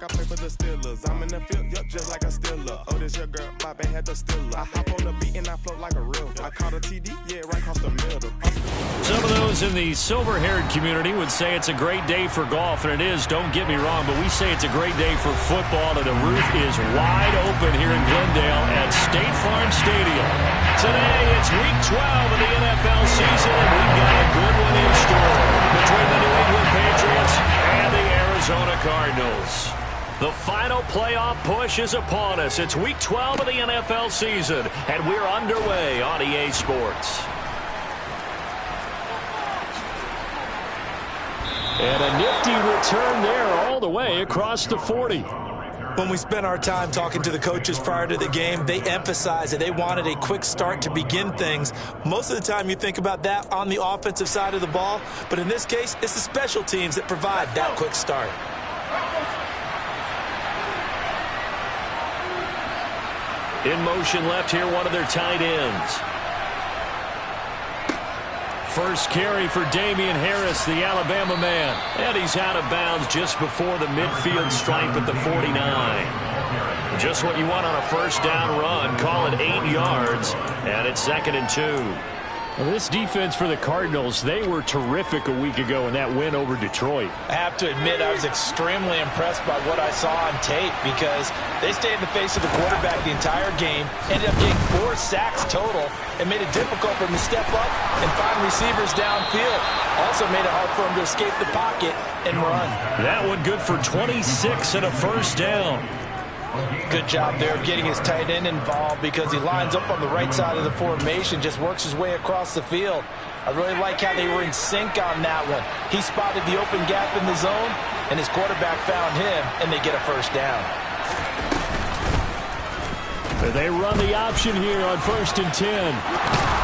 I play for the Steelers. I'm in the field, yup, just like a Steeler. Oh, this your girl, my bad, had the Steeler. I hop on the beat and I float like a real. I caught a TD, yeah, right across the middle. Some of those in the silver-haired community would say it's a great day for golf, and it is, don't get me wrong, but we say it's a great day for football, and the roof is wide open here in Glendale at State Farm Stadium. Today, it's Week 12 of the NFL season, and we've got a good one in store between the New England Patriots and the Arizona Cardinals. The final playoff push is upon us. It's Week 12 of the NFL season, and we're underway on EA Sports. And a nifty return there all the way across the 40. When we spent our time talking to the coaches prior to the game, they emphasized that they wanted a quick start to begin things. Most of the time you think about that on the offensive side of the ball, but in this case, it's the special teams that provide that quick start. In motion left here, one of their tight ends. First carry for Damian Harris, the Alabama man. And he's out of bounds just before the midfield stripe at the 49. Just what you want on a first down run. Call it 8 yards. And it's 2nd and 2. Well, this defense for the Cardinals, they were terrific a week ago in that win over Detroit. I have to admit, I was extremely impressed by what I saw on tape because they stayed in the face of the quarterback the entire game, ended up getting 4 sacks total, and made it difficult for him to step up and find receivers downfield. Also made it hard for him to escape the pocket and run. That one good for 26 and a first down. Good job there of getting his tight end involved because he lines up on the right side of the formation, just works his way across the field. I really like how they were in sync on that one. He spotted the open gap in the zone, and his quarterback found him, and they get a first down. They run the option here on 1st and 10.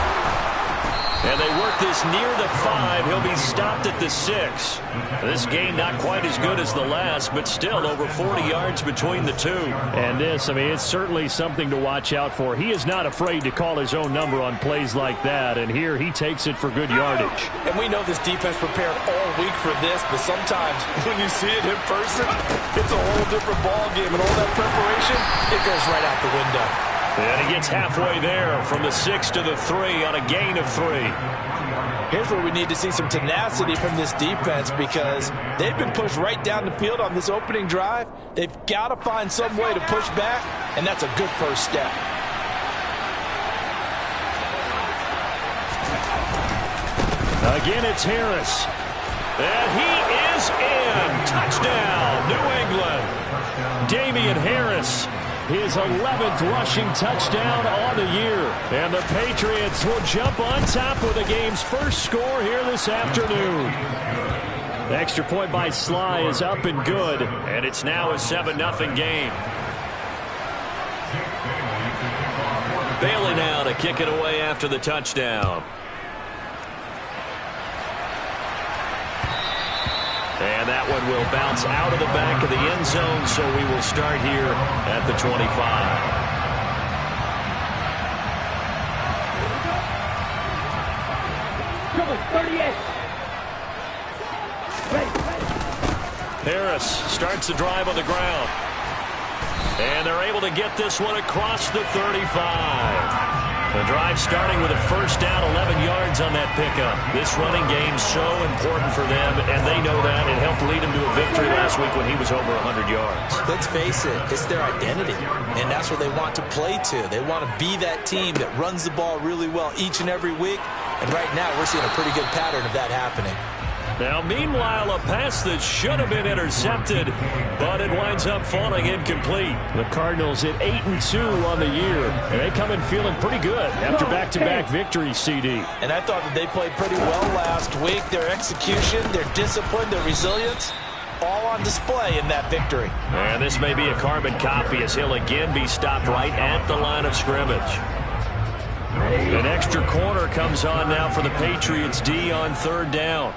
And they work this near the 5. He'll be stopped at the 6. This game not quite as good as the last, but still over 40 yards between the two. And this, I mean, it's certainly something to watch out for. He is not afraid to call his own number on plays like that, and here he takes it for good yardage. And we know this defense prepared all week for this, but sometimes when you see it in person, it's a whole different ball game, and all that preparation, it goes right out the window. And he gets halfway there from the 6 to the 3 on a gain of 3. Here's where we need to see some tenacity from this defense because they've been pushed right down the field on this opening drive. They've got to find some way to push back, and that's a good first step. Again, it's Harris. And he is in. Touchdown, New England. Damian Harris. His 11th rushing touchdown on the year. And the Patriots will jump on top with the game's first score here this afternoon. The extra point by Sly is up and good. And it's now a 7-0 game. Bailey now to kick it away after the touchdown. And that one will bounce out of the back of the end zone, so we will start here at the 25. Harris starts the drive on the ground. And they're able to get this one across the 35. The drive starting with a first down, 11 yards on that pickup. This running game so important for them, and they know that. It helped lead them to a victory last week when he was over 100 yards. Let's face it, it's their identity, and that's what they want to play to. They want to be that team that runs the ball really well each and every week, and right now we're seeing a pretty good pattern of that happening. Now, meanwhile, a pass that should have been intercepted, but it winds up falling incomplete. The Cardinals at 8-2 on the year, and they come in feeling pretty good after back-to-back victories, CD. And I thought that they played pretty well last week. Their execution, their discipline, their resilience, all on display in that victory. And this may be a carbon copy as he'll again be stopped right at the line of scrimmage. An extra corner comes on now for the Patriots D on 3rd down.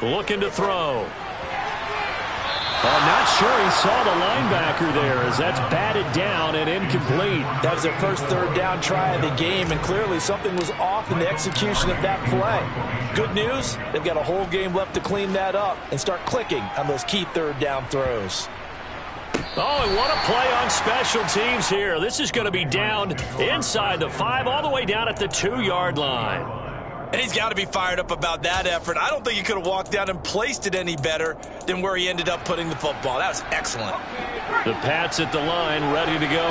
Looking to throw. I'm not sure he saw the linebacker there, as that's batted down and incomplete. That was their first third down try of the game, and clearly something was off in the execution of that play. Good news, they've got a whole game left to clean that up and start clicking on those key third down throws. Oh, and what a play on special teams here. This is going to be down inside the 5, all the way down at the 2-yard line. And he's got to be fired up about that effort. I don't think he could have walked down and placed it any better than where he ended up putting the football. That was excellent. The Pats at the line, ready to go.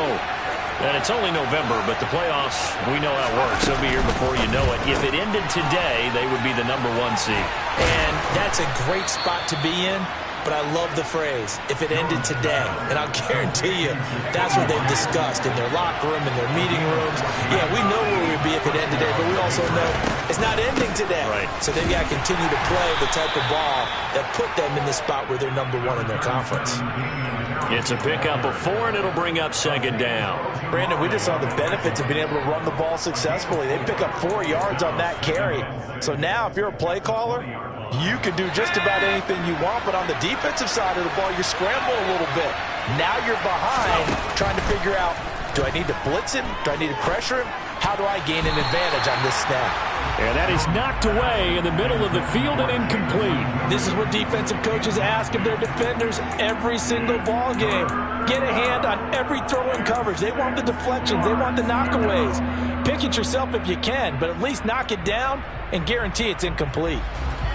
And it's only November, but the playoffs, we know how it works. They'll be here before you know it. If it ended today, they would be the #1 seed. And that's a great spot to be in. But I love the phrase, if it ended today. And I'll guarantee you, that's what they've discussed in their locker room, in their meeting rooms. Yeah, we know where we'd be if it ended today, but we also know it's not ending today. Right. So they've got to continue to play the type of ball that put them in the spot where they're #1 in their conference. It's a pickup of 4, and it'll bring up 2nd down. Brandon, we just saw the benefits of being able to run the ball successfully. They pick up 4 yards on that carry. So now if you're a play caller, you can do just about anything you want, but on the defensive side of the ball, you scramble a little bit. Now you're behind trying to figure out, do I need to blitz him? Do I need to pressure him? How do I gain an advantage on this snap? And that is knocked away in the middle of the field and incomplete. This is what defensive coaches ask of their defenders every single ball game. Get a hand on every throw in coverage. They want the deflections. They want the knockaways. Pick it yourself if you can, but at least knock it down and guarantee it's incomplete.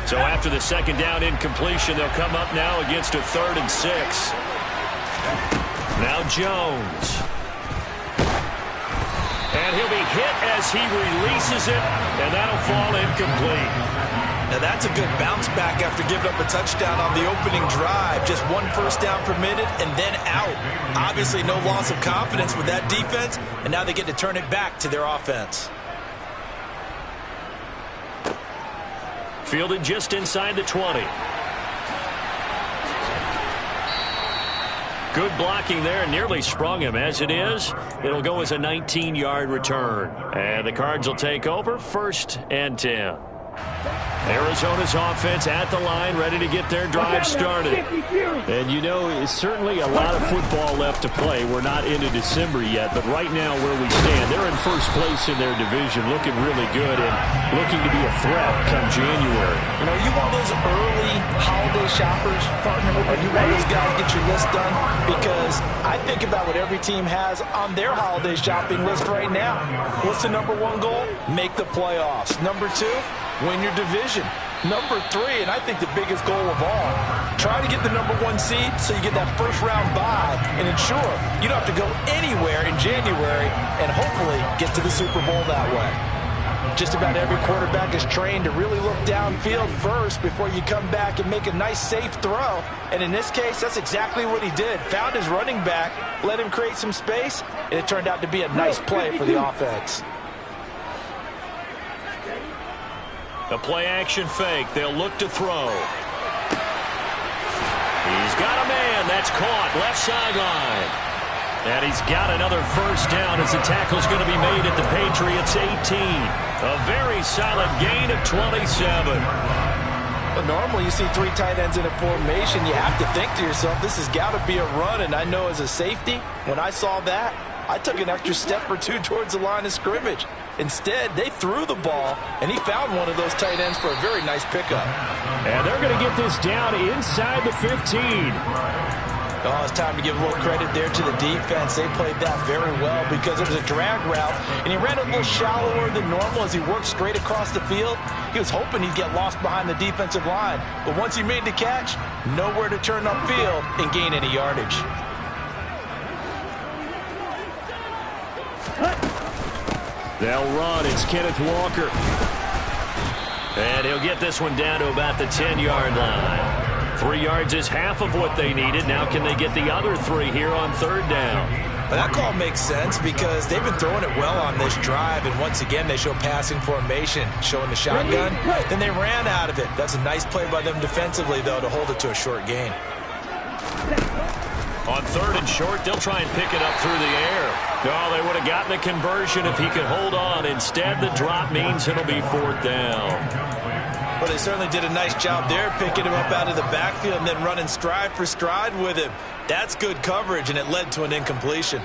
So after the 2nd down incompletion, they'll come up now against a 3rd and 6. Now Jones. And he'll be hit as he releases it, and that'll fall incomplete. Now that's a good bounce back after giving up a touchdown on the opening drive. Just 1 first down permitted and then out. Obviously no loss of confidence with that defense, and now they get to turn it back to their offense. Fielded just inside the 20. Good blocking there, nearly sprung him. As it is, it'll go as a 19-yard return. And the Cards will take over, 1st and 10. Arizona's offense at the line, ready to get their drive started. And you know, it's certainly a lot of football left to play. We're not into December yet, but right now where we stand, they're in first place in their division, looking really good and looking to be a threat come January. You know, you want those early holiday shoppers, partner, or you want those guys to get your list done? Because I think about what every team has on their holiday shopping list right now. What's the #1 goal? Make the playoffs. #2, win your division. #3, and I think the biggest goal of all, try to get the #1 seed so you get that first round bye and ensure you don't have to go anywhere in January and hopefully get to the Super Bowl that way. Just about every quarterback is trained to really look downfield first before you come back and make a nice safe throw. And in this case, that's exactly what he did. Found his running back, let him create some space, and it turned out to be a nice play for the offense. A play-action fake. They'll look to throw. He's got a man. That's caught. Left sideline. And he's got another first down as the tackle's going to be made at the Patriots' 18. A very solid gain of 27. But normally you see 3 tight ends in a formation. You have to think to yourself, this has got to be a run. And I know as a safety, when I saw that, I took an extra step or 2 towards the line of scrimmage. Instead, they threw the ball, and he found one of those tight ends for a very nice pickup. And they're going to get this down inside the 15. Oh, it's time to give a little credit there to the defense. They played that very well because it was a drag route, and he ran a little shallower than normal as he worked straight across the field. He was hoping he'd get lost behind the defensive line, but once he made the catch, nowhere to turn upfield and gain any yardage. They'll run. It's Kenneth Walker. And he'll get this one down to about the 10-yard line. 3 yards is half of what they needed. Now can they get the other 3 here on 3rd down? But that call makes sense because they've been throwing it well on this drive, and once again they show passing formation, showing the shotgun. Then they ran out of it. That's a nice play by them defensively, though, to hold it to a short gain. On 3rd and short, they'll try and pick it up through the air. Oh, they would have gotten the conversion if he could hold on. Instead, the drop means it'll be 4th down. But they certainly did a nice job there, picking him up out of the backfield and then running stride for stride with him. That's good coverage, and it led to an incompletion.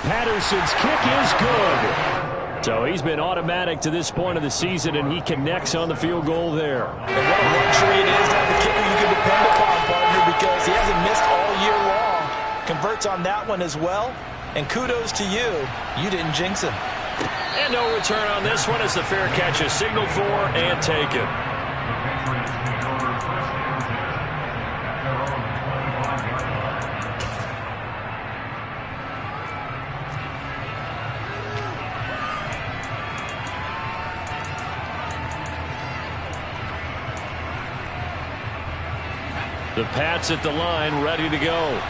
Patterson's kick is good. So he's been automatic to this point of the season, and he connects on the field goal there. And what a luxury it is to have a kicker you can depend upon, partner, because he hasn't missed all year long. Converts on that one as well. And kudos to you. You didn't jinx him. And no return on this one as the fair catch is signaled for and taken. The Pats at the line, ready to go.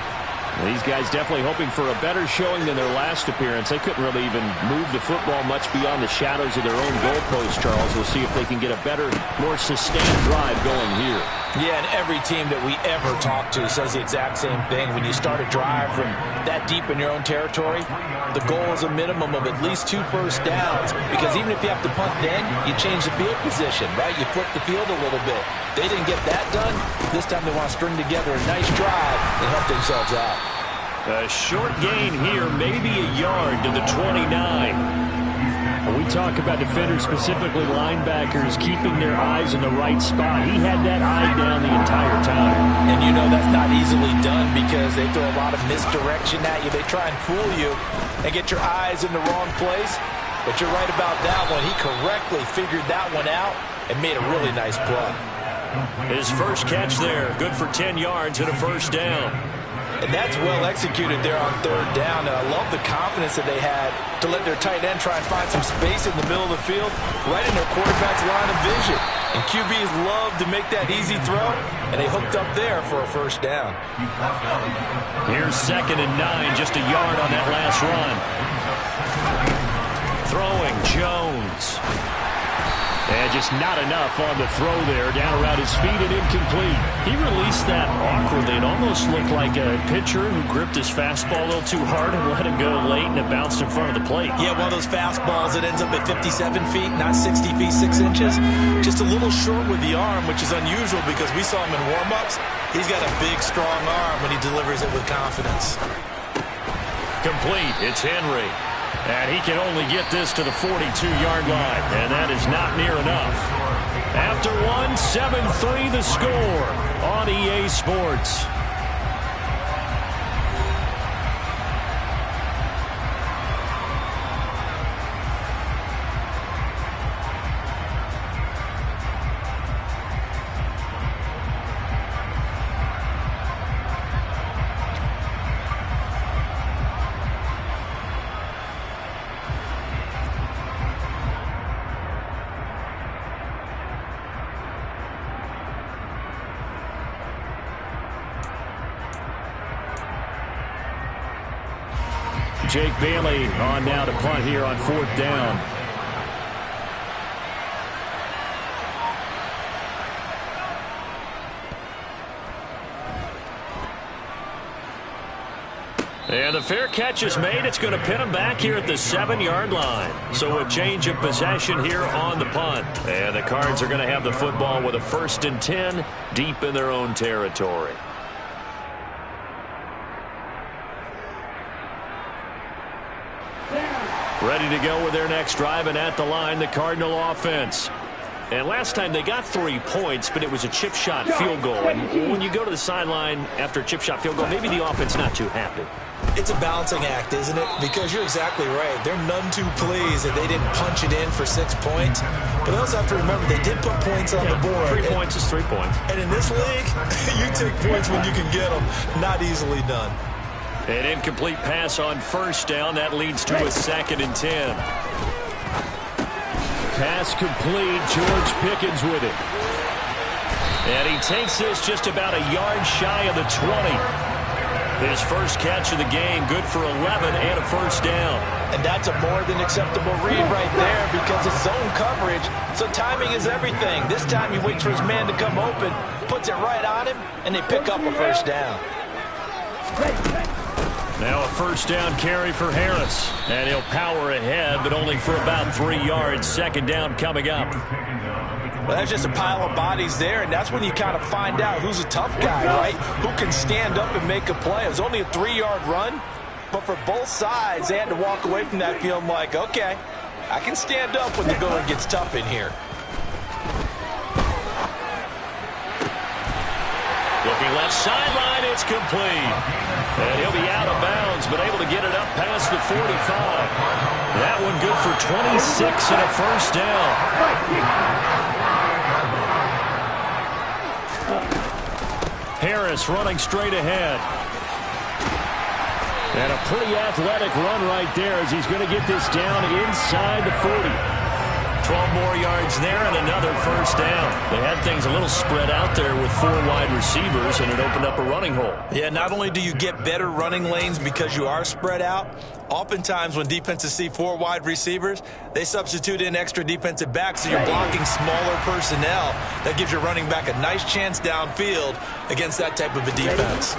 These guys definitely hoping for a better showing than their last appearance. They couldn't really even move the football much beyond the shadows of their own goalpost, Charles. We'll see if they can get a better, more sustained drive going here. Yeah, and every team that we ever talk to says the exact same thing. When you start a drive from that deep in your own territory, the goal is a minimum of at least 2 first downs, because even if you have to punt then, you change the field position, right? You flip the field a little bit. They didn't get that done. This time they want to string together a nice drive and help themselves out. A short gain here, maybe a yard to the 29. When we talk about defenders, specifically linebackers, keeping their eyes in the right spot. He had that eye down the entire time. And you know that's not easily done because they throw a lot of misdirection at you. They try and fool you and get your eyes in the wrong place. But you're right about that one. He correctly figured that one out and made a really nice play. His first catch there, good for 10 yards and a first down. And that's well executed there on 3rd down. And I love the confidence that they had to let their tight end try and find some space in the middle of the field, right in their quarterback's line of vision. And QBs love to make that easy throw, and they hooked up there for a first down. Here's 2nd and 9, just a yard on that last run. Throwing Jones. And just not enough on the throw there, down around his feet and incomplete. He released that awkwardly. It almost looked like a pitcher who gripped his fastball a little too hard and let it go late, and it bounced in front of the plate. Yeah, one of those fastballs that ends up at 57 feet, not 60 feet, 6 inches. Just a little short with the arm, which is unusual because we saw him in warm-ups. He's got a big, strong arm when he delivers it with confidence. Complete. It's Henry. And he can only get this to the 42-yard line, and that is not near enough. After one, 7-3 the score on EA Sports. Jake Bailey on now to punt here on 4th down. And the fair catch is made. It's going to pin him back here at the 7-yard line. So a change of possession here on the punt. And the Cards are going to have the football with a 1st and 10 deep in their own territory. Ready to go with their next drive, and at the line, the Cardinal offense. And last time they got 3 points, but it was a chip shot field goal. And when you go to the sideline after a chip shot field goal, maybe the offense not too happy. It's a balancing act, isn't it? Because you're exactly right. They're none too pleased that they didn't punch it in for 6 points. But they also have to remember they did put points on the board. 3 points is 3 points. And in this league, you take points when you can get them. Not easily done. An incomplete pass on 1st down. That leads to a 2nd and 10. Pass complete. George Pickens with it. And he takes this just about a yard shy of the 20. His first catch of the game, good for 11 and a 1st down. And that's a more than acceptable read right there because it's zone coverage, so timing is everything. This time he waits for his man to come open, puts it right on him, and they pick up a 1st down. Now a first down carry for Harris. And he'll power ahead, but only for about 3 yards. Second down coming up. Well, that's just a pile of bodies there, and that's when you kind of find out who's a tough guy, right? Who can stand up and make a play. It was only a 3-yard run, but for both sides, they had to walk away from that feeling like, okay, I can stand up when the going gets tough in here. Looking left sideline, it's complete. And he'll be out of bounds, but able to get it up past the 45. That one good for 26 and a first down. Harris running straight ahead. And a pretty athletic run right there as he's going to get this down inside the 40. 12 more yards there and another first down. They had things a little spread out there with 4 wide receivers, and it opened up a running hole. Yeah, not only do you get better running lanes because you are spread out, oftentimes when defenses see 4 wide receivers, they substitute in extra defensive backs, so you're blocking smaller personnel. That gives your running back a nice chance downfield against that type of a defense.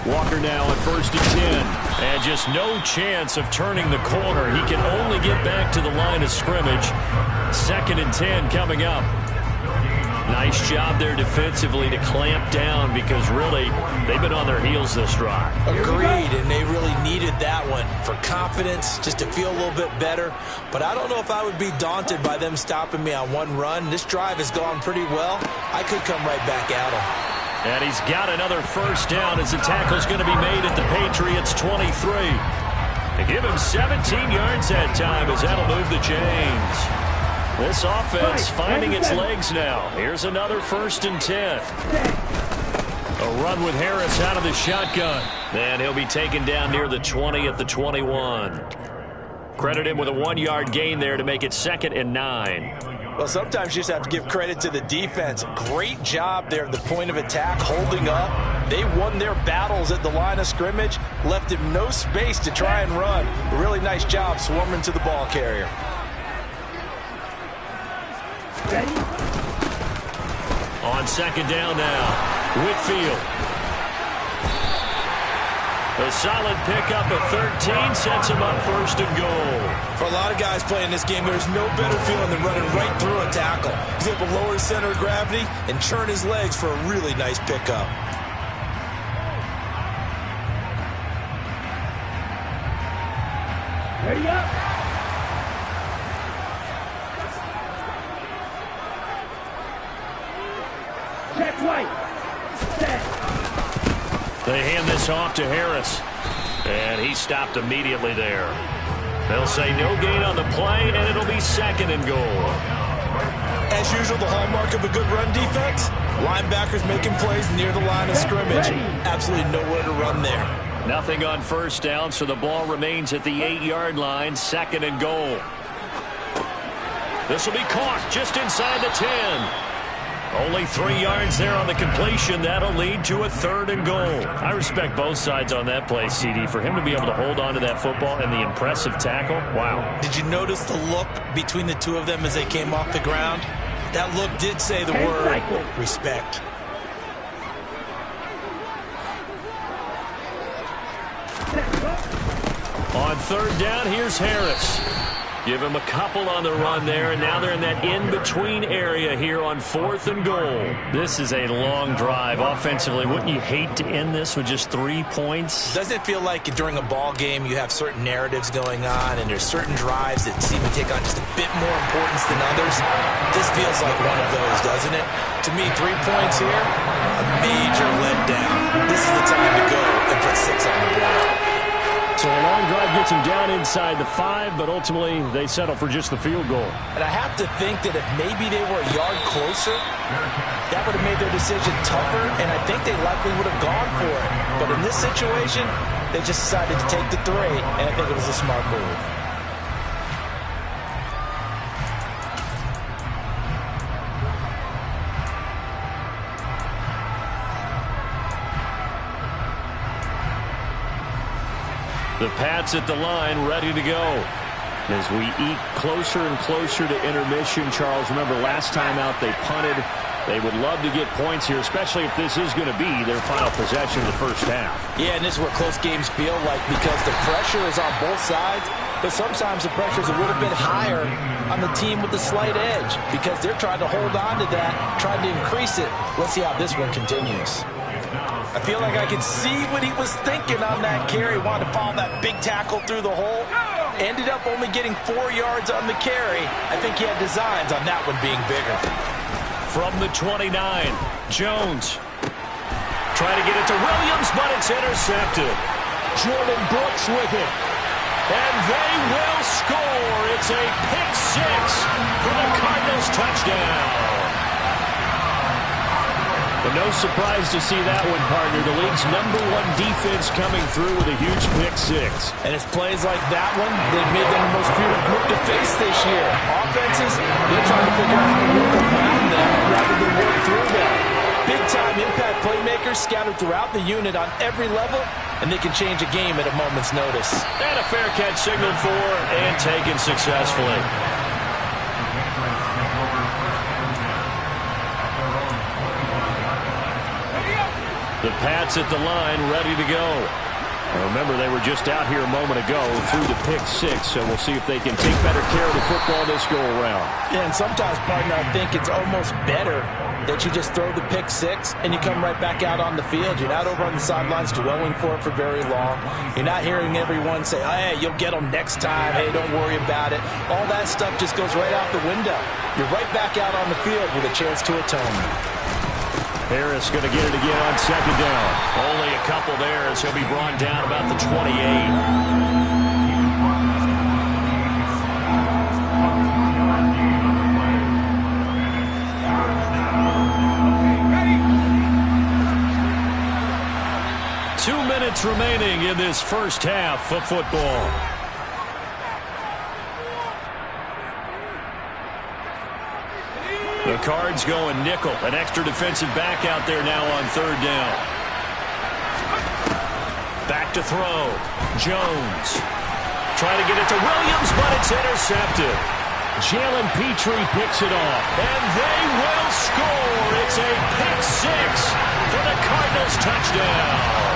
Walker now at 1st and 10. And just no chance of turning the corner. He can only get back to the line of scrimmage. 2nd and 10 coming up. Nice job there defensively to clamp down because really they've been on their heels this drive. Agreed, and they really needed that one for confidence, just to feel a little bit better. But I don't know if I would be daunted by them stopping me on one run. This drive has gone pretty well. I could come right back at them. And he's got another first down as the tackle's going to be made at the Patriots' 23. They give him 17 yards that time as that'll move the chains. This offense finding its legs now. Here's another 1st and 10. A run with Harris out of the shotgun. And he'll be taken down near the 20 at the 21. Credit him with a 1-yard gain there to make it 2nd and 9. Well, sometimes you just have to give credit to the defense. Great job there at the point of attack, holding up. They won their battles at the line of scrimmage, left him no space to try and run. A really nice job swarming to the ball carrier. Ready? On 2nd down now, Whitfield. A solid pickup of 13 sets him up 1st and goal. For a lot of guys playing this game, there's no better feeling than running right through a tackle. He's able to lower his center of gravity and churn his legs for a really nice pickup. Ready up. Check right. Set. They hand this off to Harris. And he stopped immediately there. They'll say no gain on the play, and it'll be 2nd and goal. As usual, the hallmark of a good run defense, linebackers making plays near the line of scrimmage. Absolutely nowhere to run there. Nothing on 1st down, so the ball remains at the 8-yard line, 2nd and goal. This will be caught just inside the 10. Only 3 yards there on the completion. That'll lead to a 3rd and goal. I respect both sides on that play, CD. For him to be able to hold on to that football and the impressive tackle, wow. Did you notice the look between the two of them as they came off the ground? That look did say the word respect. On 3rd down, here's Harris. Give him a couple on the run there, and now they're in that in-between area here on 4th and goal. This is a long drive offensively. Wouldn't you hate to end this with just 3 points? Doesn't it feel like during a ball game you have certain narratives going on and there's certain drives that seem to take on just a bit more importance than others? This feels like one of those, doesn't it? To me, 3 points here, a major letdown. This is the time to go and put 6 on the board. So a long drive gets them down inside the 5, but ultimately they settle for just the field goal. And I have to think that if maybe they were a yard closer, that would have made their decision tougher, and I think they likely would have gone for it. But in this situation, they just decided to take the 3, and I think it was a smart move. The Pats at the line, ready to go. As we eke closer and closer to intermission, Charles, remember last time out they punted. They would love to get points here, especially if this is going to be their final possession of the first half. Yeah, and this is what close games feel like because the pressure is on both sides, but sometimes the pressure is a little bit higher on the team with the slight edge because they're trying to hold on to that, trying to increase it. Let's see how this one continues. I feel like I can see what he was thinking on that carry. Wanted to follow that big tackle through the hole. Ended up only getting 4 yards on the carry. I think he had designs on that one being bigger. From the 29, Jones. Trying to get it to Williams, but it's intercepted. Jordan Brooks with it. And they will score. It's a pick six for the Cardinals touchdown. But no surprise to see that one, partner. The league's #1 defense coming through with a huge pick six. And it's plays like that one that made them the most feared group to face this year. Offenses, they're trying to figure out how to work around them rather than work through them. Big-time impact playmakers scattered throughout the unit on every level, and they can change a game at a moment's notice. And a fair catch signaled for and taken successfully. The Pats at the line, ready to go. Now remember, they were just out here a moment ago through the pick six, so we'll see if they can take better care of the football this go-around. Yeah, and sometimes, partner, I think it's almost better that you just throw the pick six and you come right back out on the field. You're not over on the sidelines dwelling for it for very long. You're not hearing everyone say, oh, hey, you'll get them next time. Hey, don't worry about it. All that stuff just goes right out the window. You're right back out on the field with a chance to atone. Harris going to get it again on second down. Only a couple there as he'll be brought down about the 28. Minutes remaining in this first half of football. The Cards going nickel. An extra defensive back out there now on third down. Back to throw. Jones. Trying to get it to Williams, but it's intercepted. Jalen Petrie picks it off. And they will score. It's a pick six for the Cardinals touchdown.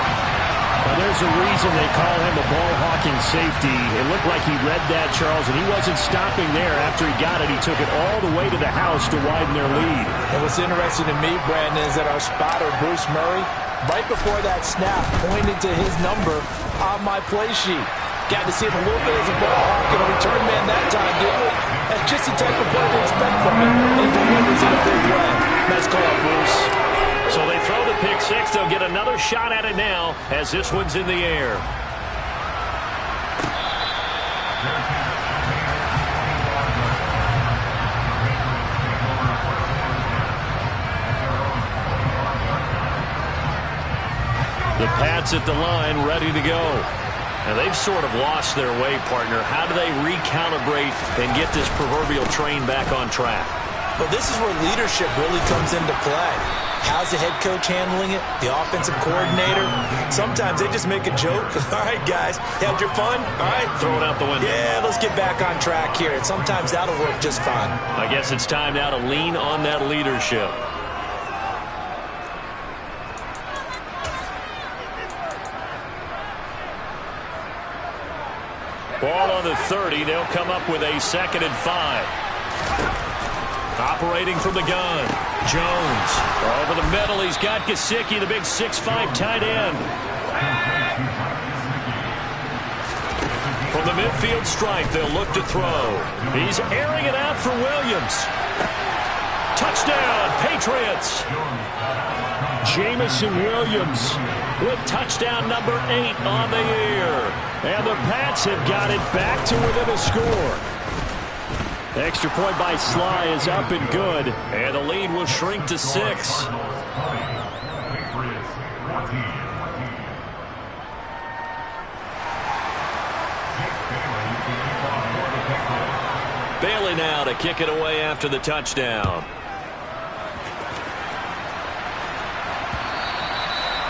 Well, there's a reason they call him a ball-hawking safety. It looked like he read that, Charles, and he wasn't stopping there. After he got it, he took it all the way to the house to widen their lead. And what's interesting to me, Brandon, is that our spotter, Bruce Murray, right before that snap, pointed to his number on my play sheet. Got to see him a little bit as a ball hawk and a return man that time, didn't we? That's just the type of play to expect from him. And he delivers in a big way. Nice call, Bruce. So they throw the pick six. They'll get another shot at it now as this one's in the air. The Pats at the line, ready to go. Now they've sort of lost their way, partner. How do they recalibrate and get this proverbial train back on track? Well, this is where leadership really comes into play. How's the head coach handling it? The offensive coordinator? Sometimes they just make a joke. All right, guys, had your fun? All right. Throw it out the window. Yeah, let's get back on track here. And sometimes that'll work just fine. I guess it's time now to lean on that leadership. Ball on the 30. They'll come up with a 2nd and 5. Operating from the gun. Jones over the middle. He's got Gesicki, the big 6'5" tight end. From the midfield stripe, they'll look to throw. He's airing it out for Williams. Touchdown, Patriots. Jamison Williams with touchdown number 8 on the year. And the Pats have got it back to within a score. The extra point by Sly is up and good. And the lead will shrink to 6. Bailey now to kick it away after the touchdown.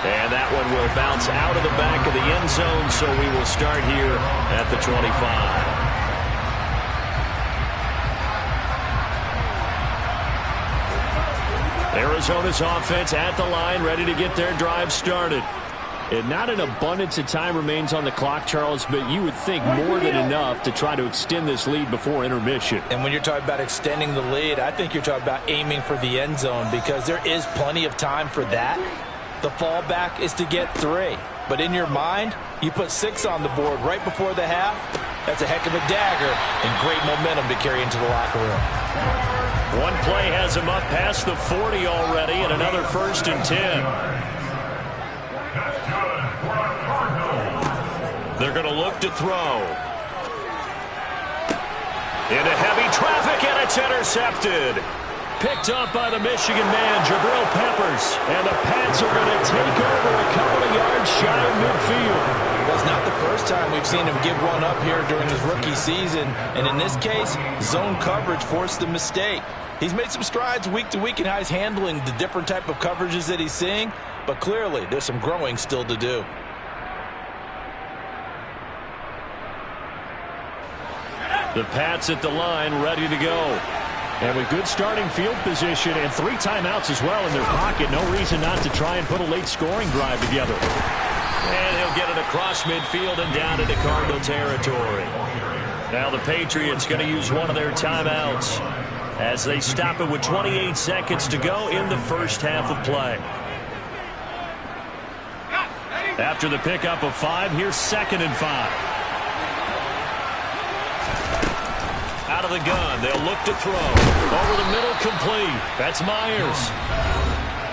And that one will bounce out of the back of the end zone, so we will start here at the 25. Arizona's offense at the line, ready to get their drive started. And not an abundance of time remains on the clock, Charles, but you would think more than enough to try to extend this lead before intermission. And when you're talking about extending the lead, I think you're talking about aiming for the end zone because there is plenty of time for that. The fallback is to get 3. But in your mind, you put 6 on the board right before the half. That's a heck of a dagger and great momentum to carry into the locker room. One play has him up past the 40 already, and another 1st and 10. They're going to look to throw. Into heavy traffic, and it's intercepted. Picked up by the Michigan man, Jabril Peppers. And the Pats are going to take over a couple of yards shy of midfield. Well, it's not the first time we've seen him give one up here during his rookie season. And in this case, zone coverage forced the mistake. He's made some strides week to week in how he's handling the different type of coverages that he's seeing. But clearly, there's some growing still to do. The Pats at the line, ready to go. And with good starting field position and 3 timeouts as well in their pocket, no reason not to try and put a late scoring drive together. And he'll get it across midfield and down into Cardinal territory. Now the Patriots going to use one of their timeouts as they stop it with 28 seconds to go in the first half of play. After the pickup of 5, here's 2nd and 5. Out of the gun, they'll look to throw. Over the middle, complete. That's Myers.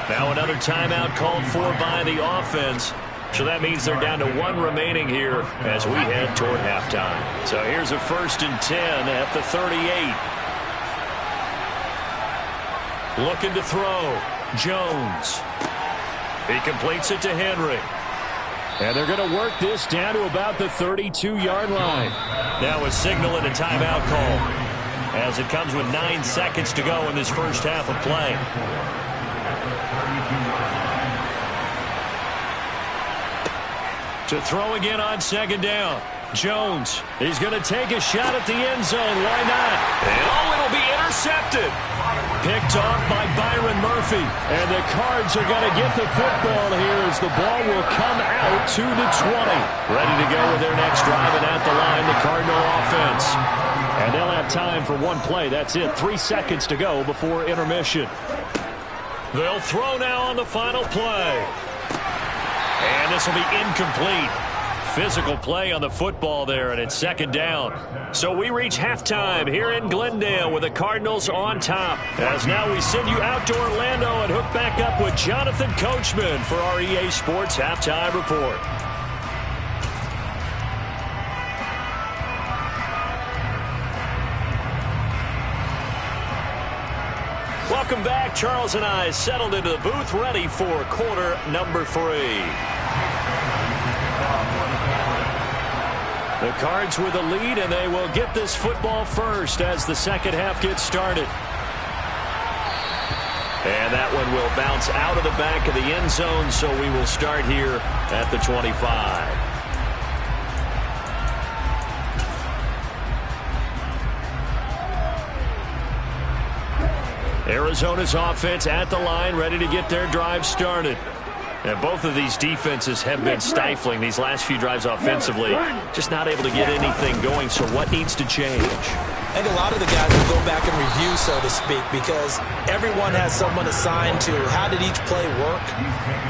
Now another timeout called for by the offense. So that means they're down to 1 remaining here as we head toward halftime. So here's a 1st and 10 at the 38. Looking to throw. Jones. He completes it to Henry. And they're going to work this down to about the 32-yard line. Now a signal and a timeout call as it comes with 9 seconds to go in this first half of play. To throw again on 2nd down. Jones, he's going to take a shot at the end zone. Why not? And it'll be intercepted. Picked off by Byron Murphy. And the Cards are going to get the football here as the ball will come out to the 20. Ready to go with their next drive, and at the line, the Cardinal offense. And they'll have time for 1 play. That's it. 3 seconds to go before intermission. They'll throw now on the final play. And this will be incomplete. Physical play on the football there, and it's 2nd down. So we reach halftime here in Glendale with the Cardinals on top. As now we send you out to Orlando and hook back up with Jonathan Coachman for our EA Sports Halftime Report. Welcome back. Charles and I settled into the booth ready for quarter number 3. The Cards with the lead, and they will get this football first as the second half gets started. And that one will bounce out of the back of the end zone, so we will start here at the 25. Arizona's offense at the line, ready to get their drive started. And both of these defenses have been stifling these last few drives offensively. Just not able to get anything going, so what needs to change? I think a lot of the guys will go back and review, so to speak, because everyone has someone assigned to how did each play work.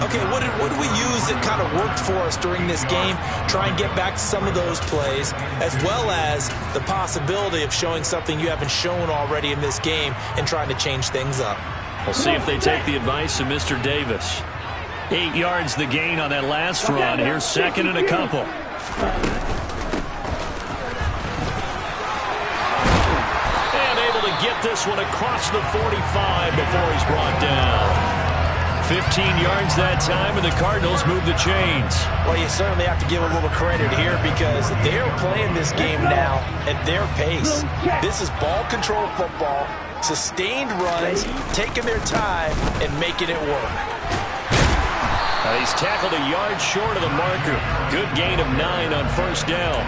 Okay, what did we use that kind of worked for us during this game? Try and get back to some of those plays, as well as the possibility of showing something you haven't shown already in this game and trying to change things up. We'll see if they take the advice of Mr. Davis. 8 yards the gain on that last run. Here's 2nd and a couple. And able to get this one across the 45 before he's brought down. 15 yards that time, and the Cardinals move the chains. Well, you certainly have to give a little credit here because they're playing this game now at their pace. This is ball control football, sustained runs, taking their time, and making it work. He's tackled a yard short of the marker. Good gain of 9 on 1st down.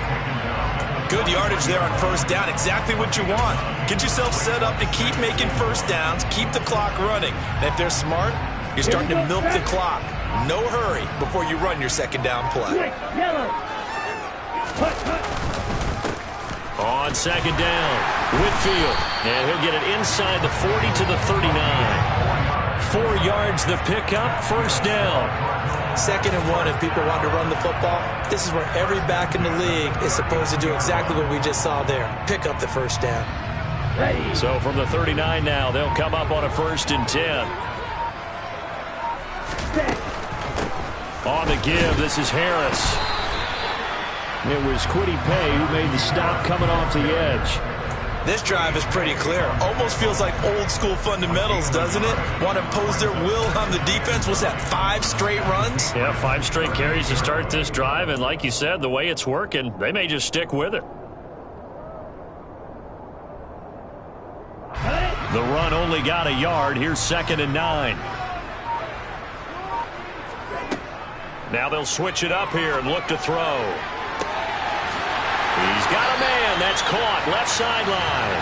Good yardage there on first down. Exactly what you want. Get yourself set up to keep making first downs, keep the clock running. And if they're smart, you're starting to milk the clock. No hurry before you run your second down play. On second down, Whitfield. And he'll get it inside the 40 to the 39. 4 yards the pickup, first down. 2nd and 1, if people want to run the football, this is where every back in the league is supposed to do exactly what we just saw there. Pick up the first down. So from the 39 now, they'll come up on a 1st and 10. On the give, this is Harris. It was Kwity Paye who made the stop coming off the edge. This drive is pretty clear. Almost feels like old school fundamentals, doesn't it? Want to impose their will on the defense. What's that, 5 straight runs? Yeah, 5 straight carries to start this drive. And like you said, the way it's working, they may just stick with it. The run only got a yard. Here's 2nd and 9. Now they'll switch it up here and look to throw. He's got a man. That's caught. Left sideline.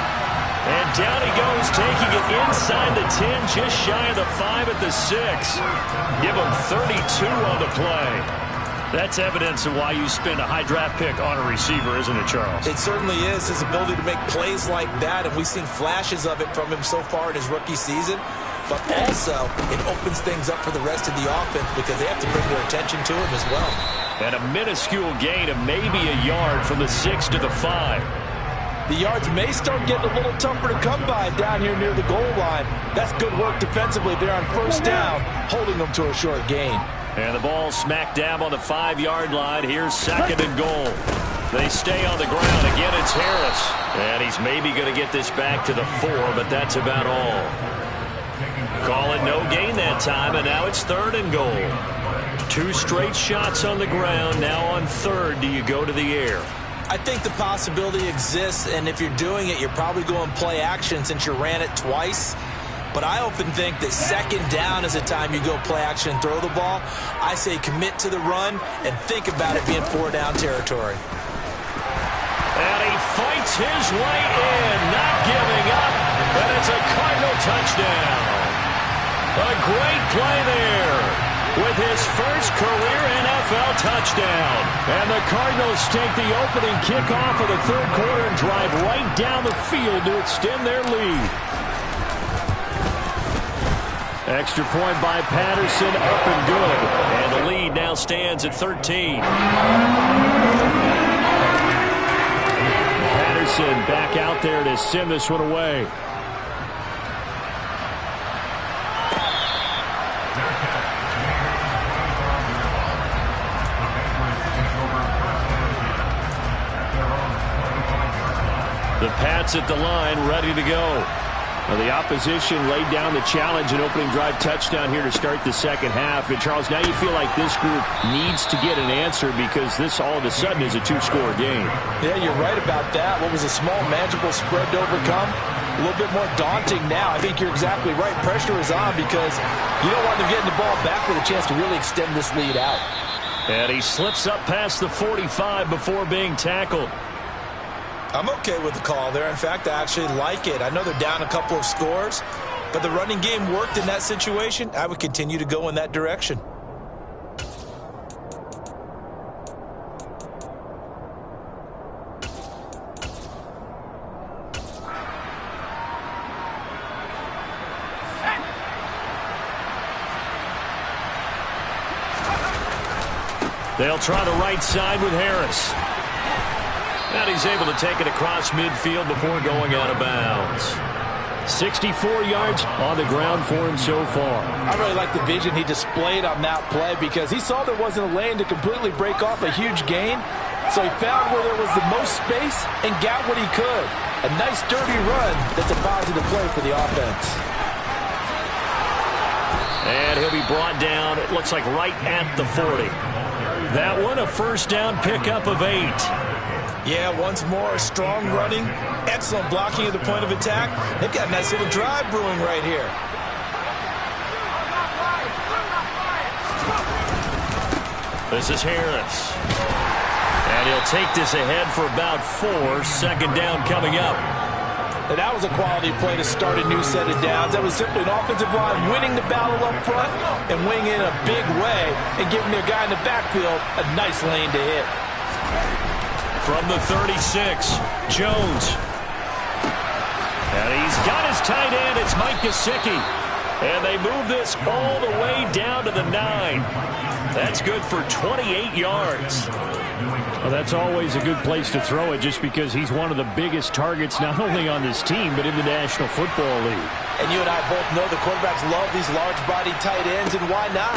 And down he goes, taking it inside the 10, just shy of the 5 at the 6. Give him 32 on the play. That's evidence of why you spend a high draft pick on a receiver, isn't it, Charles? It certainly is. His ability to make plays like that, and we've seen flashes of it from him so far in his rookie season. But also, it opens things up for the rest of the offense because they have to bring their attention to him as well. And a minuscule gain of maybe a yard from the 6 to the 5. The yards may start getting a little tougher to come by down here near the goal line. That's good work defensively there on first down, holding them to a short gain. And the ball smack dab on the 5-yard line. Here's 2nd and goal. They stay on the ground. Again, it's Harris. And he's maybe going to get this back to the 4, but that's about all. Call it no gain that time, and now it's 3rd and goal. 2 straight shots on the ground. Now on 3rd, do you go to the air? I think the possibility exists, and if you're doing it, you're probably going play action since you ran it twice. But I often think that 2nd down is the time you go play action and throw the ball. I say commit to the run and think about it being 4-down territory. And he fights his way in, not giving up, and it's a Cardinal touchdown. A great play there with his first career NFL touchdown. And the Cardinals take the opening kickoff of the 3rd quarter and drive right down the field to extend their lead. Extra point by Patterson, up and good. And the lead now stands at 13. Patterson back out there to send this one away. The Pats at the line, ready to go. Well, the opposition laid down the challenge, an opening drive touchdown here to start the 2nd half. And, Charles, now you feel like this group needs to get an answer because this all of a sudden is a 2-score game. Yeah, you're right about that. What was a small, manageable spread to overcome? A little bit more daunting now. I think you're exactly right. Pressure is on because you don't want them getting the ball back with a chance to really extend this lead out. And he slips up past the 45 before being tackled. I'm okay with the call there. In fact, I actually like it. I know they're down a couple of scores, but the running game worked in that situation. I would continue to go in that direction. They'll try the right side with Harris. And he's able to take it across midfield before going out of bounds. 64 yards on the ground for him so far. I really like the vision he displayed on that play because he saw there wasn't a lane to completely break off a huge gain. So he found where there was the most space and got what he could. A nice dirty run that's a positive play for the offense. And he'll be brought down, it looks like right at the 40. That one, a 1st down pickup of 8. Yeah, once more, strong running, excellent blocking at the point of attack. They've got a nice little drive brewing right here. This is Harris. And he'll take this ahead for about 4. Second down coming up. And that was a quality play to start a new set of downs. That was simply an offensive line winning the battle up front and winning in a big way and giving their guy in the backfield a nice lane to hit. From the 36, Jones. And he's got his tight end. It's Mike Gesicki. And they move this all the way down to the 9. That's good for 28 yards. Well, that's always a good place to throw it just because he's one of the biggest targets not only on this team but in the National Football League. And you and I both know the quarterbacks love these large-bodied tight ends, and why not?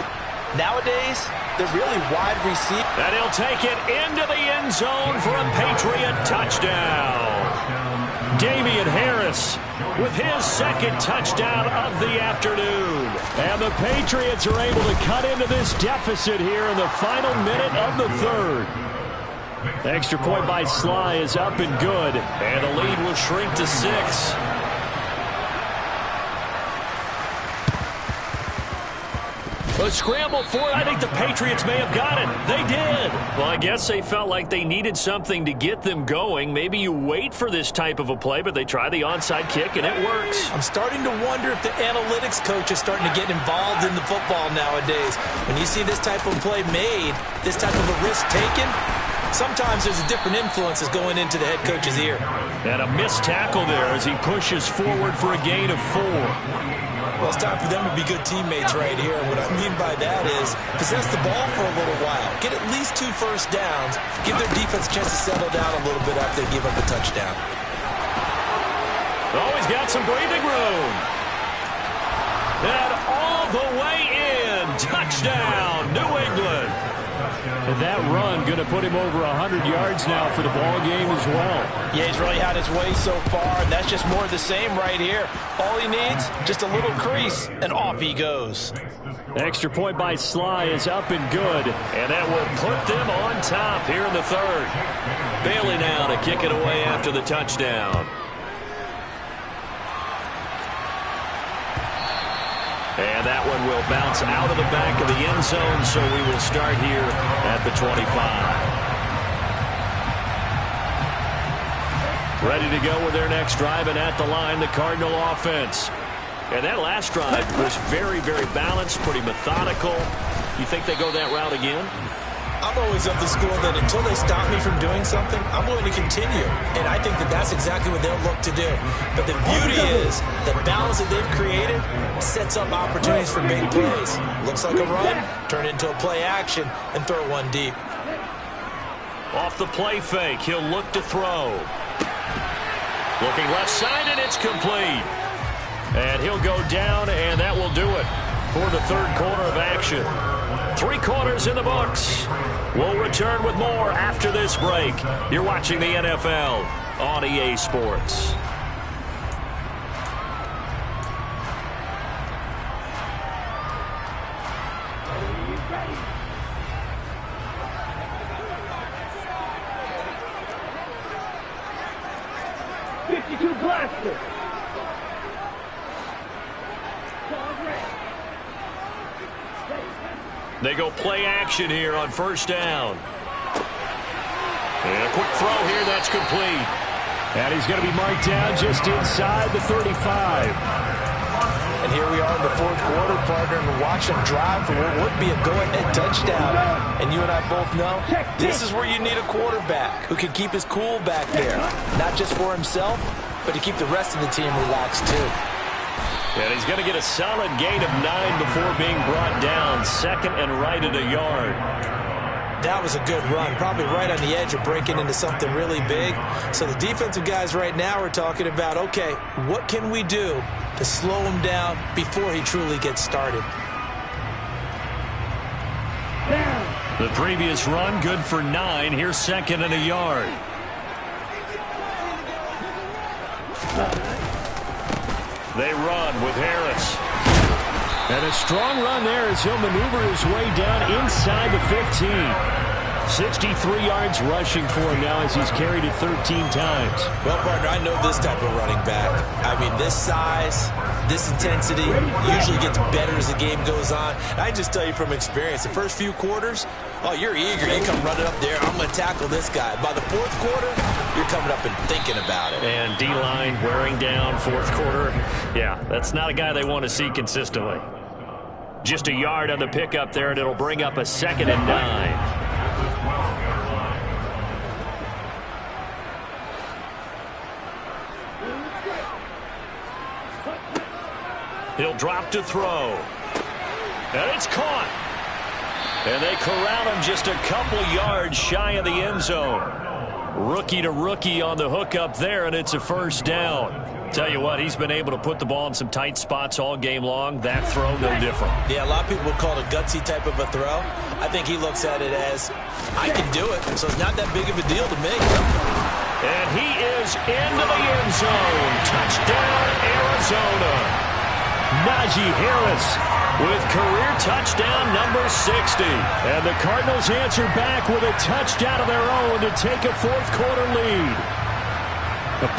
Nowadays, they're really wide receivers. And he'll take it into the end zone for a Patriot touchdown. Damian Harris with his second touchdown of the afternoon. And the Patriots are able to cut into this deficit here in the final minute of the third. Extra point by Sly is up and good. And the lead will shrink to 6. A scramble for it. I think the Patriots may have got it. They did. Well, I guess they felt like they needed something to get them going. Maybe you wait for this type of a play, but they try the onside kick, and it works. I'm starting to wonder if the analytics coach is starting to get involved in the football nowadays. When you see this type of play made, this type of a risk taken, sometimes there's a different influences going into the head coach's ear. And a missed tackle there as he pushes forward for a gain of 4. Well, it's time for them to be good teammates right here. And what I mean by that is possess the ball for a little while. Get at least 2 first downs. Give their defense a chance to settle down a little bit after they give up a touchdown. Always got some breathing room. And all the way in. Touchdown, New England. And that run going to put him over 100 yards now for the ball game as well. Yeah, he's really had his way so far, and that's just more of the same right here. All he needs, just a little crease, and off he goes. Extra point by Sly is up and good. And that will put them on top here in the third. Bailey now to kick it away after the touchdown. And that one will bounce out of the back of the end zone, so we will start here at the 25. Ready to go with their next drive, and at the line, the Cardinal offense. And that last drive was very, very balanced, pretty methodical. You think they go that route again? I'm always of the school that until they stop me from doing something, I'm going to continue. And I think that that's exactly what they'll look to do. But the beauty is the balance that they've created sets up opportunities for big plays. Looks like a run, turn it into a play action, and throw one deep. Off the play fake, he'll look to throw. Looking left side, and it's complete. And he'll go down, and that will do it for the third quarter of action. 3 quarters in the books. We'll return with more after this break. You're watching the NFL on EA Sports. Blaster. They go play action here on first down. And a quick throw here, that's complete. And he's going to be marked down just inside the 35. And here we are in the fourth quarter, partner, and watch them drive for what would be a go-ahead touchdown. And you and I both know this is where you need a quarterback who can keep his cool back there. Not just for himself, but to keep the rest of the team relaxed too. And he's going to get a solid gain of 9 before being brought down. Second and right at a yard. That was a good run, probably right on the edge of breaking into something really big. So the defensive guys right now are talking about, okay, what can we do to slow him down before he truly gets started? The previous run, good for 9. Here's second and a yard. They run with Harris. And a strong run there as he'll maneuver his way down inside the 15. 63 yards rushing for him now as he's carried it 13 times. Well, partner, I know this type of running back. I mean, this size, this intensity usually gets better as the game goes on. And I just tell you from experience, the first few quarters, oh, you're eager. You come running up there. I'm going to tackle this guy. By the fourth quarter, you're coming up and thinking about it. And D-line wearing down fourth quarter. Yeah, that's not a guy they want to see consistently. Just a yard on the pickup there, and it'll bring up a 2nd and 9. He'll drop to throw. And it's caught. And they corral him just a couple yards shy of the end zone. Rookie to rookie on the hookup there, and it's a first down. Tell you what, he's been able to put the ball in some tight spots all game long. That throw, no different. Yeah, a lot of people would call it a gutsy type of a throw. I think he looks at it as, I can do it, so it's not that big of a deal to me. And he is into the end zone. Touchdown, Arizona. Najee Harris with career touchdown number 60. And the Cardinals answer back with a touchdown of their own to take a fourth quarter lead.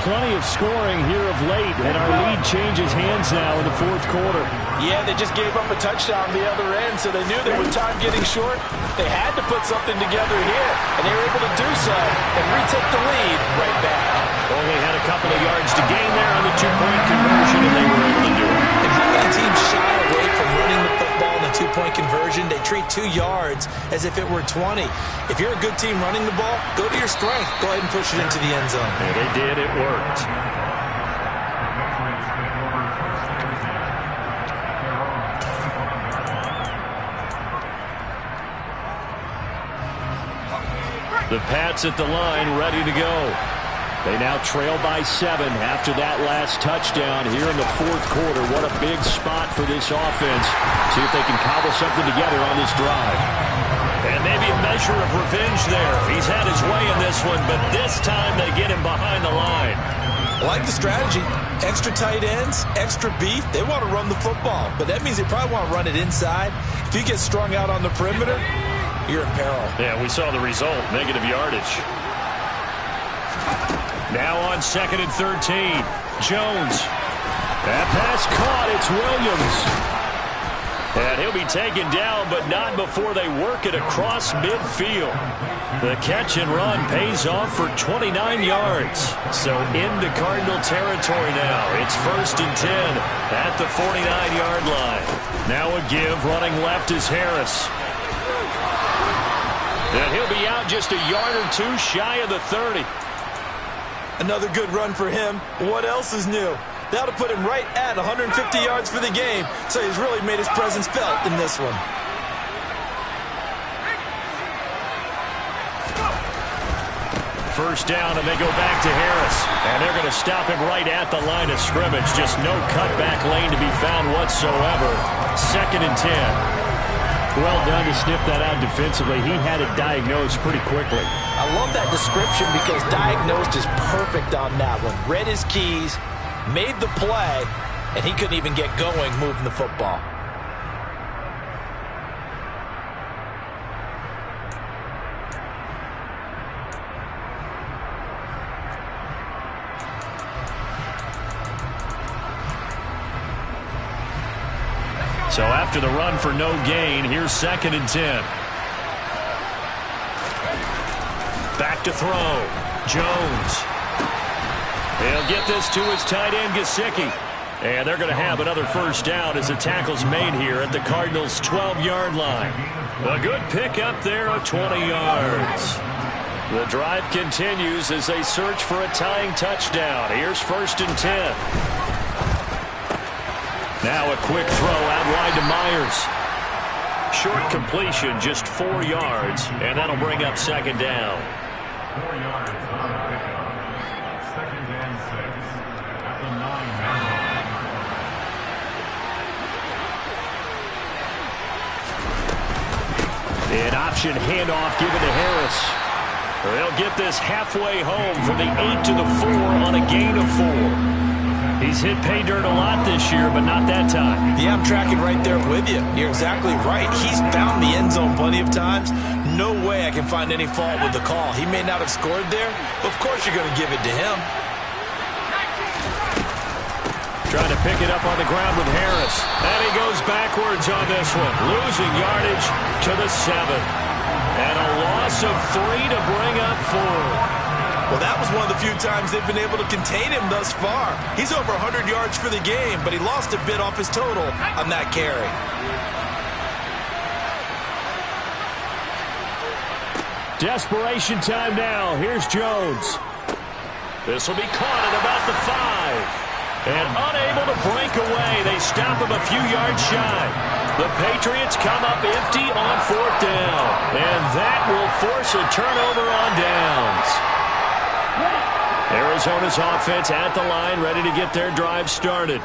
Plenty of scoring here of late, and our lead changes hands now in the fourth quarter. Yeah, they just gave up a touchdown on the other end, so they knew that with time getting short, they had to put something together here, and they were able to do so and retake the lead right back. Only had a couple of yards to gain there on the two-point conversion, and they were able to do it. And how many teams shy away from running the football in the two-point conversion? They treat 2 yards as if it were 20. If you're a good team running the ball, go to your strength. Go ahead and push it into the end zone. Yeah, they did. It worked. The Pats at the line, ready to go. They now trail by 7 after that last touchdown here in the fourth quarter. What a big spot for this offense. See if they can cobble something together on this drive. And maybe a measure of revenge there. He's had his way in this one, but this time they get him behind the line. I like the strategy. Extra tight ends, extra beef. They want to run the football, but that means they probably want to run it inside. If you get strung out on the perimeter, you're in peril. Yeah, we saw the result, negative yardage. Now on 2nd and 13, Jones. That pass caught, it's Williams. And he'll be taken down, but not before they work it across midfield. The catch and run pays off for 29 yards. So into Cardinal territory now. It's 1st and 10 at the 49-yard line. Now a give, running left is Harris. And he'll be out just a yard or two shy of the 30. Another good run for him. What else is new? That'll put him right at 150 yards for the game, so he's really made his presence felt in this one. First down, and they go back to Harris. And they're going to stop him right at the line of scrimmage. Just no cutback lane to be found whatsoever. 2nd and 10. Well done to sniff that out defensively. He had it diagnosed pretty quickly. I love that description because diagnosed is perfect on that one. Read his keys, made the play, and he couldn't even get going moving the football. So after the run for no gain, here's 2nd and 10. Back to throw. Jones. He'll get this to his tight end, Gesicki. And they're going to have another first down as the tackle's made here at the Cardinals' 12-yard line. A good pickup there of 20 yards. The drive continues as they search for a tying touchdown. Here's 1st and 10. Now a quick throw out wide to Myers. Short completion, just 4 yards, and that'll bring up 2nd down. 4 yards on the pickup. 2nd and 6 at the 9-yard line. An option handoff given to Harris. They'll get this halfway home from the 8 to the 4 on a gain of 4. He's He's hit pay dirt a lot this year, but not that time. Yeah, I'm tracking right there with you. You're exactly right. He's found the end zone plenty of times. No way I can find any fault with the call. He may not have scored there, but of course you're going to give it to him. Trying to pick it up on the ground with Harris. And he goes backwards on this one. Losing yardage to the 7. And a loss of 3 to bring up 4. Well, that was one of the few times they've been able to contain him thus far. He's over 100 yards for the game, but he lost a bit off his total on that carry. Desperation time now. Here's Jones. This will be caught at about the 5. And unable to break away. They stop him a few yards shy. The Patriots come up empty on 4th down. And that will force a turnover on downs. Arizona's offense at the line, ready to get their drive started.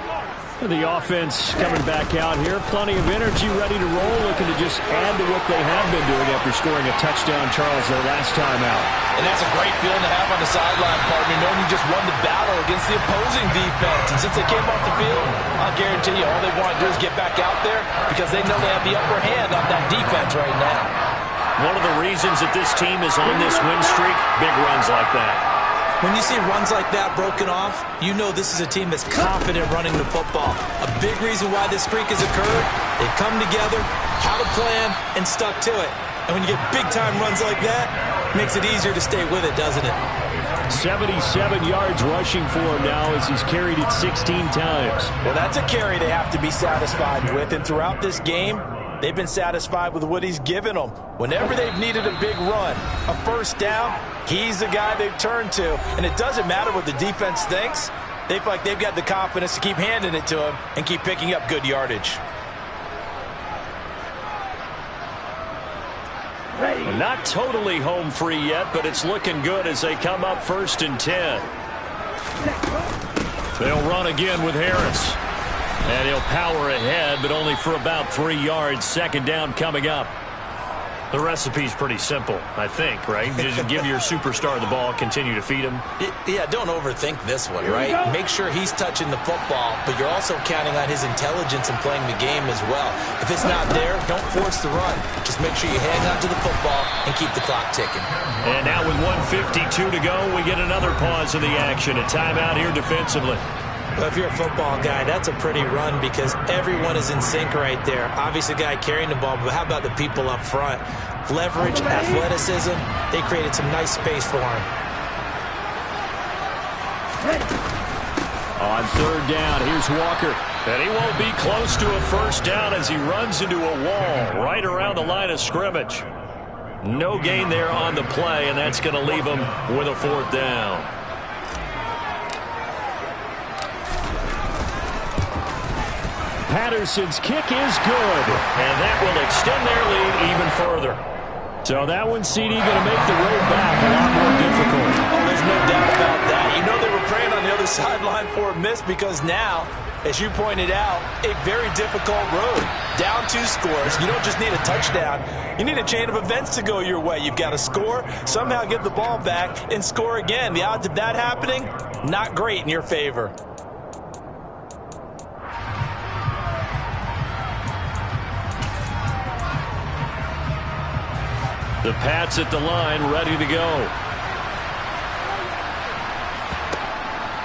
The offense coming back out here. Plenty of energy, ready to roll, looking to just add to what they have been doing after scoring a touchdown, Charles, their last time out. And that's a great feeling to have on the sideline, partner, knowing you just won the battle against the opposing defense. And since they came off the field, I'll guarantee you all they want to do is get back out there because they know they have the upper hand on that defense right now. One of the reasons that this team is on this win streak, big runs like that. When you see runs like that broken off, you know this is a team that's confident running the football. A big reason why this streak has occurred, they come together, had a plan, and stuck to it. And when you get big-time runs like that, it makes it easier to stay with it, doesn't it? 77 yards rushing for him now as he's carried it 16 times. Well, that's a carry they have to be satisfied with. And throughout this game, they've been satisfied with what he's given them. Whenever they've needed a big run, a first down, he's the guy they've turned to. And it doesn't matter what the defense thinks. They feel like they've got the confidence to keep handing it to him and keep picking up good yardage. Not totally home free yet, but it's looking good as they come up 1st and 10. They'll run again with Harris. And he'll power ahead, but only for about 3 yards. 2nd down coming up. The recipe's pretty simple, I think, right? Just give your superstar the ball, continue to feed him. Yeah, don't overthink this one, right? Make sure he's touching the football, but you're also counting on his intelligence in playing the game as well. If it's not there, don't force the run. Just make sure you hang on to the football and keep the clock ticking. And now with 1:52 to go, we get another pause in the action. A timeout here defensively. Well, if you're a football guy, that's a pretty run because everyone is in sync right there. Obviously, the guy carrying the ball, but how about the people up front? Leverage, athleticism, they created some nice space for him. On 3rd down, here's Walker. And he won't be close to a first down as he runs into a wall right around the line of scrimmage. No gain there on the play, and that's going to leave him with a 4th down. Patterson's kick is good. And that will extend their lead even further. So that one, CD, going to make the road back a lot more difficult. Oh, there's no doubt about that. You know they were praying on the other sideline for a miss because now, as you pointed out, a very difficult road. Down 2 scores. You don't just need a touchdown. You need a chain of events to go your way. You've got to score, somehow get the ball back, and score again. The odds of that happening, not great in your favor. The Pats at the line, ready to go.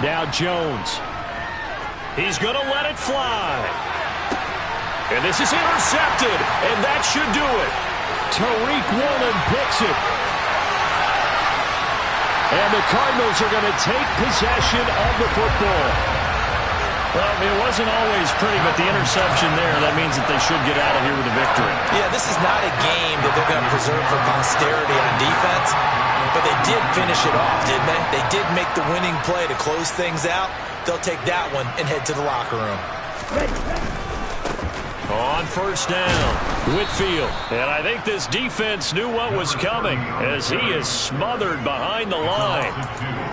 Now Jones. He's going to let it fly. And this is intercepted, and that should do it. Tariq Woolen picks it. And the Cardinals are going to take possession of the football. Well, it wasn't always pretty, but the interception there, that means that they should get out of here with a victory. Yeah, this is not a game that they're going to preserve for posterity on defense, but they did finish it off, didn't they? They did make the winning play to close things out. They'll take that one and head to the locker room. On first down, Whitfield. And I think this defense knew what was coming as he is smothered behind the line.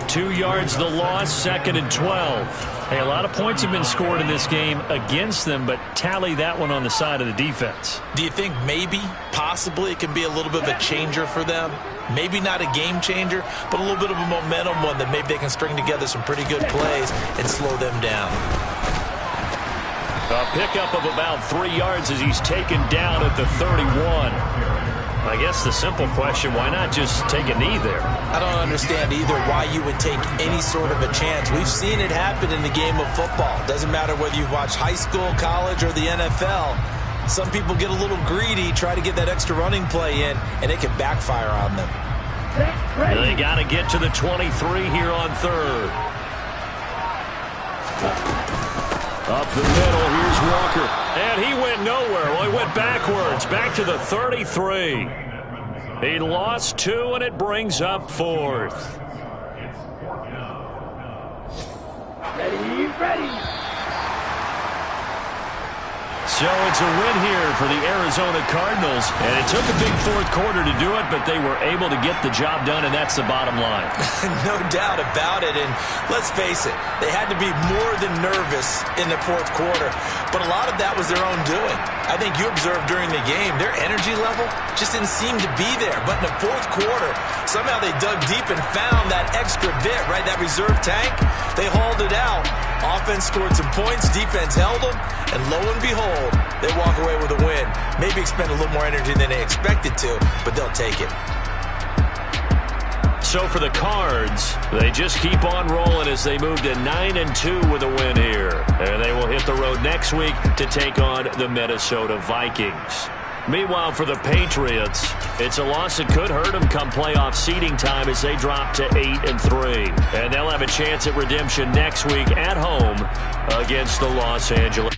2 yards the loss, 2nd and 12. Hey, a lot of points have been scored in this game against them, but tally that one on the side of the defense. Do you think maybe, possibly, it can be a little bit of a changer for them? Maybe not a game changer, but a little bit of a momentum one that maybe they can string together some pretty good plays and slow them down. A pickup of about 3 yards as he's taken down at the 31. I guess the simple question, why not just take a knee there? I don't understand either why you would take any sort of a chance. We've seen it happen in the game of football. Doesn't matter whether you've watched high school, college, or the NFL. Some people get a little greedy, try to get that extra running play in, and it can backfire on them. They got to get to the 23 here on 3rd. Up the middle, here's Walker. And he went nowhere. Well, he went backwards, back to the 33. He lost 2, and it brings up 4th. Ready. So it's a win here for the Arizona Cardinals, and it took a big 4th quarter to do it, but they were able to get the job done, and that's the bottom line. No doubt about it, and let's face it, they had to be more than nervous in the 4th quarter, but a lot of that was their own doing. I think you observed during the game, their energy level just didn't seem to be there, but in the 4th quarter, somehow they dug deep and found that extra bit, right, that reserve tank. They hauled it out. Offense scored some points, defense held them, and lo and behold, they walk away with a win. Maybe expend a little more energy than they expected to, but they'll take it. So for the Cards, they just keep on rolling as they move to 9-2 with a win here. And they will hit the road next week to take on the Minnesota Vikings. Meanwhile, for the Patriots, it's a loss that could hurt them come playoff seeding time as they drop to 8-3. And they'll have a chance at redemption next week at home against the Los Angeles